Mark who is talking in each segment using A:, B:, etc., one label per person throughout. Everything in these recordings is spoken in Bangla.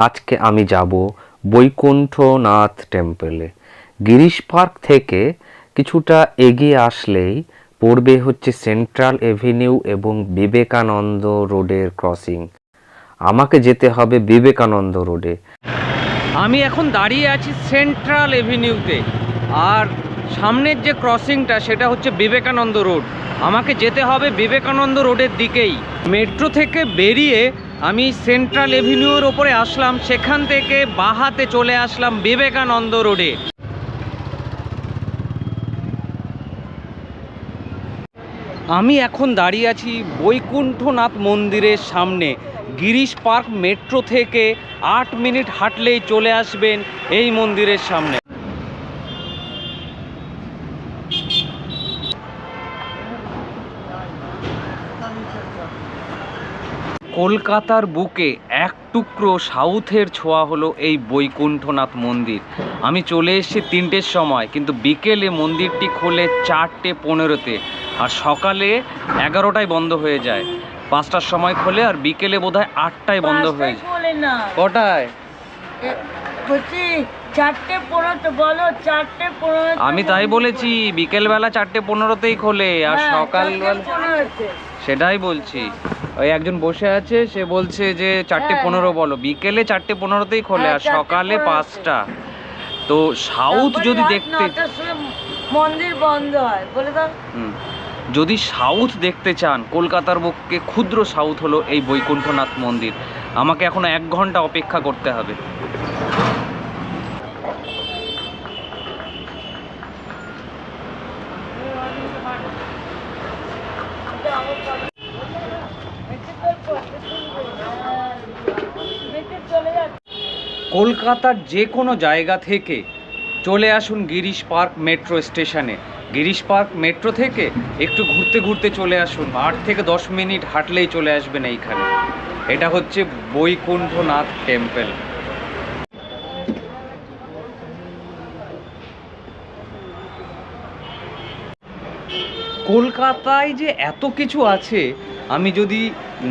A: আজকে আমি যাব বৈকুণ্ঠনাথ টেম্পলে। গিরিশ পার্ক থেকে কিছুটা এগিয়ে আসলেই পড়বে হচ্ছে সেন্ট্রাল এভিনিউ এবং বিবেকানন্দ রোডের ক্রসিং। আমাকে যেতে হবে বিবেকানন্দ রোডে। আমি এখন দাঁড়িয়ে আছি সেন্ট্রাল এভিনিউতে, আর সামনের যে ক্রসিংটা সেটা হচ্ছে বিবেকানন্দ রোড। আমাকে যেতে হবে বিবেকানন্দ রোডের দিকেই। মেট্রো থেকে বেরিয়ে আমি সেন্ট্রাল এভিনিউর ওপরে আসলাম, সেখান থেকে বাহাতে চলে আসলাম বিবেকানন্দ রোডে। আমি এখন দাঁড়িয়ে আছি বৈকুণ্ঠনাথ মন্দিরের সামনে। গিরিশ পার্ক মেট্রো থেকে 8 মিনিট হাঁটলেই চলে আসবেন এই মন্দিরের সামনে। কলকাতার বুকে এক টুকরো সাউথের ছোঁয়া হলো এই বৈকুণ্ঠনাথ মন্দির। আমি চলে এসেছি 3টের সময়, কিন্তু বিকেলে মন্দিরটি খোলে 4:15-তে, আর সকালে 11টায় বন্ধ হয়ে যায়। 5টার সময় খোলে, আর বিকেলে বোধহয় 8টায় বন্ধ হয়ে যায়। কটায়?
B: 4:15 বলো, 4:15।
A: আমি তাই বলেছি, বিকেলবেলা 4:15-তেই খোলে, আর সকালবেলা। সেটাই বলছি। ওই একজন বসে আছে, সে বলছে যে 4:15 বলো। বিকেলে 4:15-তেই খোলে, আর সকালে 5টা। তো সাউথ যদি দেখতে,
B: মন্দির বন্ধ হয় বলে দাও।
A: যদি সাউথ দেখতে চান, কলকাতার বুকে ক্ষুদ্র সাউথ হলো এই বৈকুণ্ঠনাথ মন্দির। আমাকে এখনো 1 ঘন্টা অপেক্ষা করতে হবে। কলকাতার যে কোনো জায়গা থেকে চলে আসুন গিরিশ পার্ক মেট্রো স্টেশনে। গিরিশ পার্ক মেট্রো থেকে একটু ঘুরতে ঘুরতে চলে আসুন, 8 থেকে 10 মিনিট হাঁটলেই চলে আসবেন এইখানে। এটা হচ্ছে বৈকুণ্ঠনাথ টেম্পল। কলকাতায় যে এত কিছু আছে, আমি যদি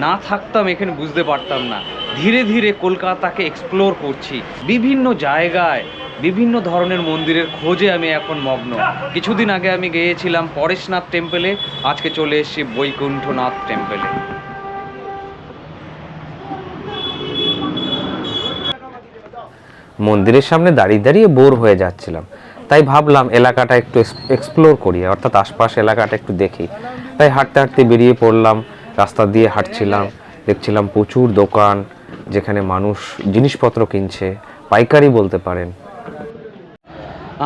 A: না থাকতাম এখানে বুঝতে পারতাম না। ধীরে ধীরে কলকাতাকে এক্সপ্লোর করছি, বিভিন্ন জায়গায় বিভিন্ন ধরনের মন্দিরের খোঁজে আমি এখন মগ্ন। কিছুদিন আগে আমি গিয়েছিলাম পরেশনাথ টেম্পলে, আজকে চলে এসেছি বৈকুণ্ঠনাথ টেম্পলে। মন্দিরের সামনে দাঁড়িয়ে দাঁড়িয়ে বোর হয়ে যাচ্ছিলাম, তাই ভাবলাম এলাকাটা একটু এক্সপ্লোর করি, অর্থাৎ আশপাশ এলাকাটা একটু দেখি। তাই হাঁটতে হাঁটতে বেরিয়ে পড়লাম। রাস্তা দিয়ে হাঁটছিলাম, দেখছিলাম প্রচুর দোকান, যেখানে মানুষ জিনিসপত্র কিনছে, পাইকারি বলতে পারেন।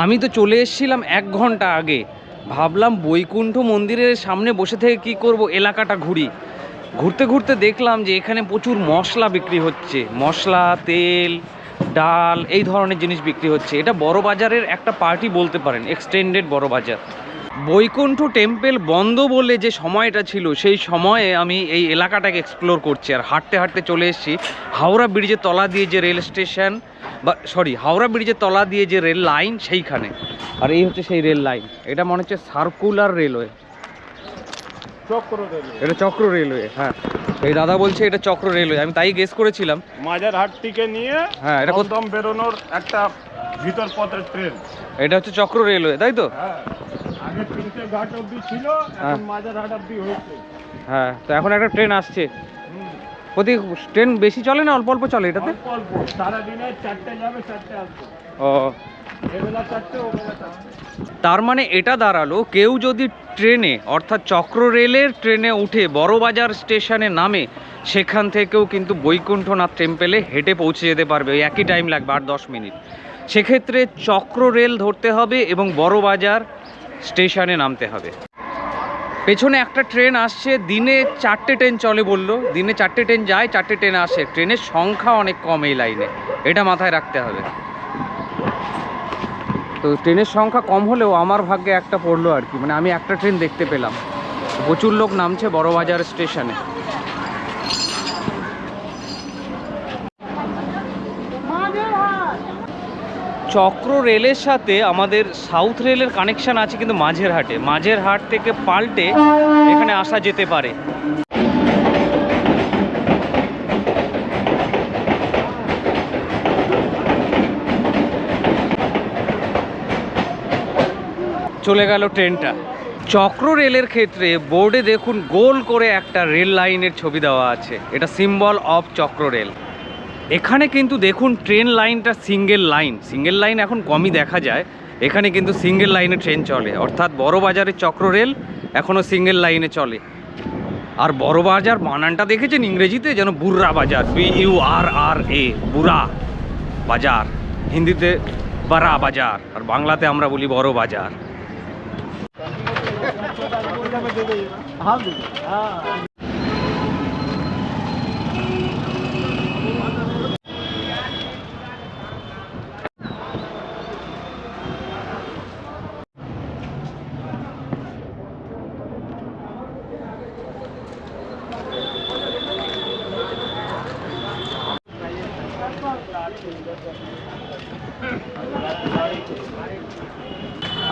A: আমি তো চলে এসেছিলাম 1 ঘন্টা আগে। ভাবলাম বৈকুণ্ঠ মন্দিরের সামনে বসে থেকে কি করব, এলাকাটা ঘুরি। ঘুরতে ঘুরতে দেখলাম যে এখানে প্রচুর মশলা বিক্রি হচ্ছে, মশলা, তেল, ডাল, এই ধরনের জিনিস বিক্রি হচ্ছে। এটা বড় বাজারের একটা পার্টি বলতে পারেন, এক্সটেন্ডেড বড় বাজার। বৈকুণ্ঠ টেম্পল বন্ধ বলে যে সময়টা ছিল, সেই সময়ে আমি এই এলাকাটাকে এক্সপ্লোর করছি। আর হাঁটতে হাঁটতে চলে এসেছি হাওড়া ব্রিজের তলা দিয়ে যে রেল স্টেশন, বা হাওড়া ব্রিজের তলা দিয়ে যে রেল লাইন, সেইখানে। আর এই হচ্ছে সেই রেল লাইন। এটা মনে হচ্ছে সার্কুলার রেলওয়ে, এটা চক্র রেলওয়ে। হ্যাঁ, এই দাদা বলছে এটা চক্র রেলওয়ে, আমি তাই গেস করেছিলাম।
C: মাঝেরহাট থেকে নিয়ে
A: হ্যাঁ, এটা
C: কোথাও বেরোনোর একটা ভিতর পথের ট্রেন।
A: এটা হচ্ছে চক্র রেলওয়ে, তাই তো?
C: হ্যাঁ, আগে 3টে ঘাট অবধি ছিল, এখন মাঝেরহাট অবধি হয়েছে।
A: হ্যাঁ, তো এখন একটা ট্রেন আসছে। প্রতি ট্রেন বেশি চলে না অল্প অল্প চলে এটাতে?
C: অল্প, সারাদিনে 4টে যাবে, 4টে আসবে।
A: ও,
C: এবেলা 4টে, ওবেলা 4টে।
A: তার মানে এটা দাঁড়ালো, কেউ যদি ট্রেনে অর্থাৎ চক্র রেলের ট্রেনে উঠে বড়বাজার স্টেশনে নামে, সেখান থেকেও কিন্তু বৈকুণ্ঠনাথ টেম্পলে হেঁটে পৌঁছে যেতে পারবে। ওই একই টাইম লাগবে, 8-10 মিনিট। সেক্ষেত্রে চক্র রেল ধরতে হবে এবং বড়বাজার স্টেশনে নামতে হবে। পেছনে একটা ট্রেন আসছে, দিনে 4টে ট্রেন চলে বললো। দিনে 4টে ট্রেন যায়, 4টে ট্রেন আসে। ট্রেনের সংখ্যা অনেক কম এই লাইনে, এটা মাথায় রাখতে হবে। তো ট্রেনের সংখ্যা কম হলেও আমার ভাগ্যে একটা পড়লো আর কি, মানে আমি একটা ট্রেন দেখতে পেলাম। প্রচুর লোক নামছে বড়বাজার স্টেশনে। চক্র রেলের সাথে আমাদের সাউথ রেলের কানেকশান আছে, কিন্তু মাঝেরহাট থেকে পাল্টে এখানে আসা যেতে পারে।
D: চলে গেল ট্রেনটা। চক্র রেলের ক্ষেত্রে বোর্ডে দেখুন গোল করে একটা রেল লাইনের ছবি দেওয়া আছে, এটা সিম্বল অফ চক্র রেল। এখানে কিন্তু দেখুন ট্রেন লাইনটা সিঙ্গেল লাইন এখন কমই দেখা যায়, এখানে কিন্তু সিঙ্গেল লাইনে ট্রেন চলে, অর্থাৎ বড় বাজারের চক্র রেল এখনও সিঙ্গেল লাইনে চলে। আর বড় বাজার বানানটা দেখেছেন ইংরেজিতে যেন বুর্রা বাজার, BURRA, বুড়া বাজার, হিন্দিতে বড়া বাজার, আর বাংলাতে আমরা বলি বড় বাজার।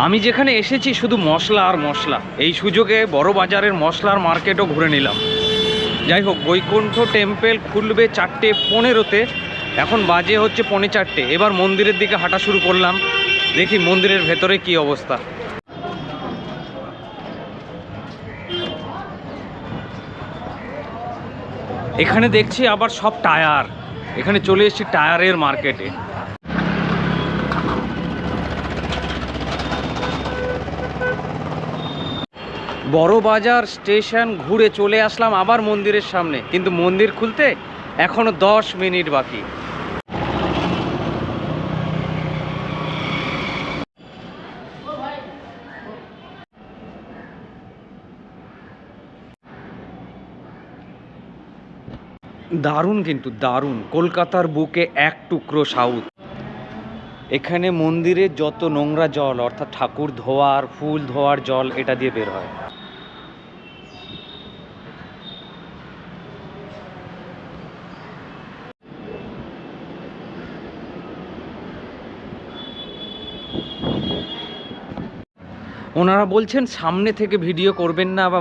D: আমি যেখানে এসেছি শুধু মশলা আর মশলা, এই সুযোগে বড় বাজারের মশলার মার্কেটও ঘুরে নিলাম। যাই হোক, বৈকুণ্ঠ টেম্পল খুলবে 4:15-তে, এখন বাজে হচ্ছে 4:45। এবার মন্দিরের দিকে হাঁটা শুরু করলাম, দেখি মন্দিরের ভেতরে কি অবস্থা। এখানে দেখছি আবার সব টায়ার, এখানে চলে এসেছি টায়ারের মার্কেটে। বড় বাজার স্টেশন ঘুরে চলে আসলাম আবার মন্দিরের সামনে, কিন্তু মন্দির খুলতে এখনো 10 মিনিট বাকি। দারুণ, কিন্তু দারুণ, কলকাতার বুকে এক টুকরো সাউথ। এখানে মন্দিরের যত নোংরা জল, অর্থাৎ ঠাকুর ধোয়ার, ফুল ধোয়ার জল এটা দিয়ে বের হয়। ওনারা বলছেন সামনে থেকে ভিডিও করবেন না, বা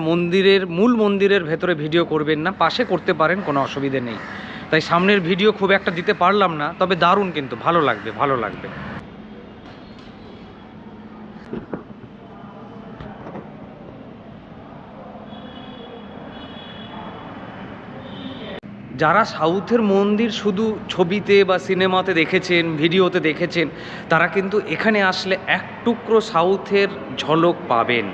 D: মূল মন্দিরের ভেতরে ভিডিও করবেন না, পাশে করতে পারেন, কোনো অসুবিধে নেই। তাই সামনের ভিডিও খুব একটা দিতে পারলাম না, তবে দারুণ, কিন্তু ভালো লাগবে। যারা সাউথের মন্দির শুধু ছবিতে বা সিনেমাতে দেখেছেন, ভিডিওতে দেখেছেন, তারা কিন্তু এখানে আসলে এক টুকরো সাউথের ঝলক পাবেন।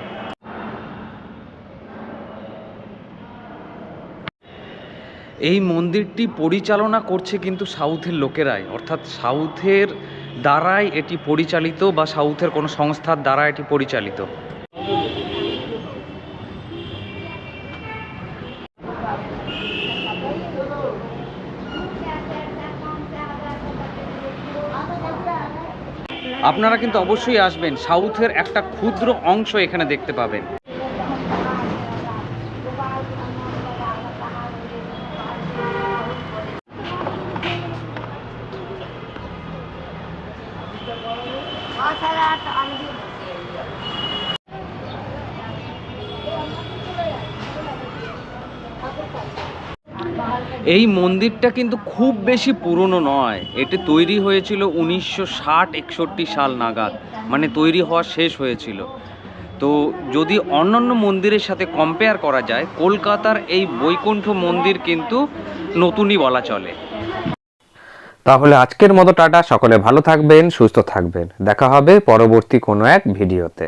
D: এই মন্দিরটি পরিচালনা করছে কিন্তু সাউথের লোকেরাই, অর্থাৎ সাউথের দ্বারাই এটি পরিচালিত, বা সাউথের কোনো সংস্থার দ্বারা এটি পরিচালিত। আপনারা কিন্তু অবশ্যই আসবেন, সাউথের একটা ক্ষুদ্র অংশ এখানে দেখতে পাবেন। এই মন্দিরটা কিন্তু খুব বেশি পুরনো নয়, এটি তৈরি হয়েছিল 1960-61 সাল নাগাদ, মানে তৈরি হওয়া শেষ হয়েছিল। তো যদি অন্যান্য মন্দিরের সাথে কম্পেয়ার করা যায়, কলকাতার এই বৈকুণ্ঠ মন্দির কিন্তু নতুনই বলা চলে।
A: তাহলে আজকের মতো টাটা, সকলে ভালো থাকবেন, সুস্থ থাকবেন, দেখা হবে পরবর্তী কোনো এক ভিডিওতে।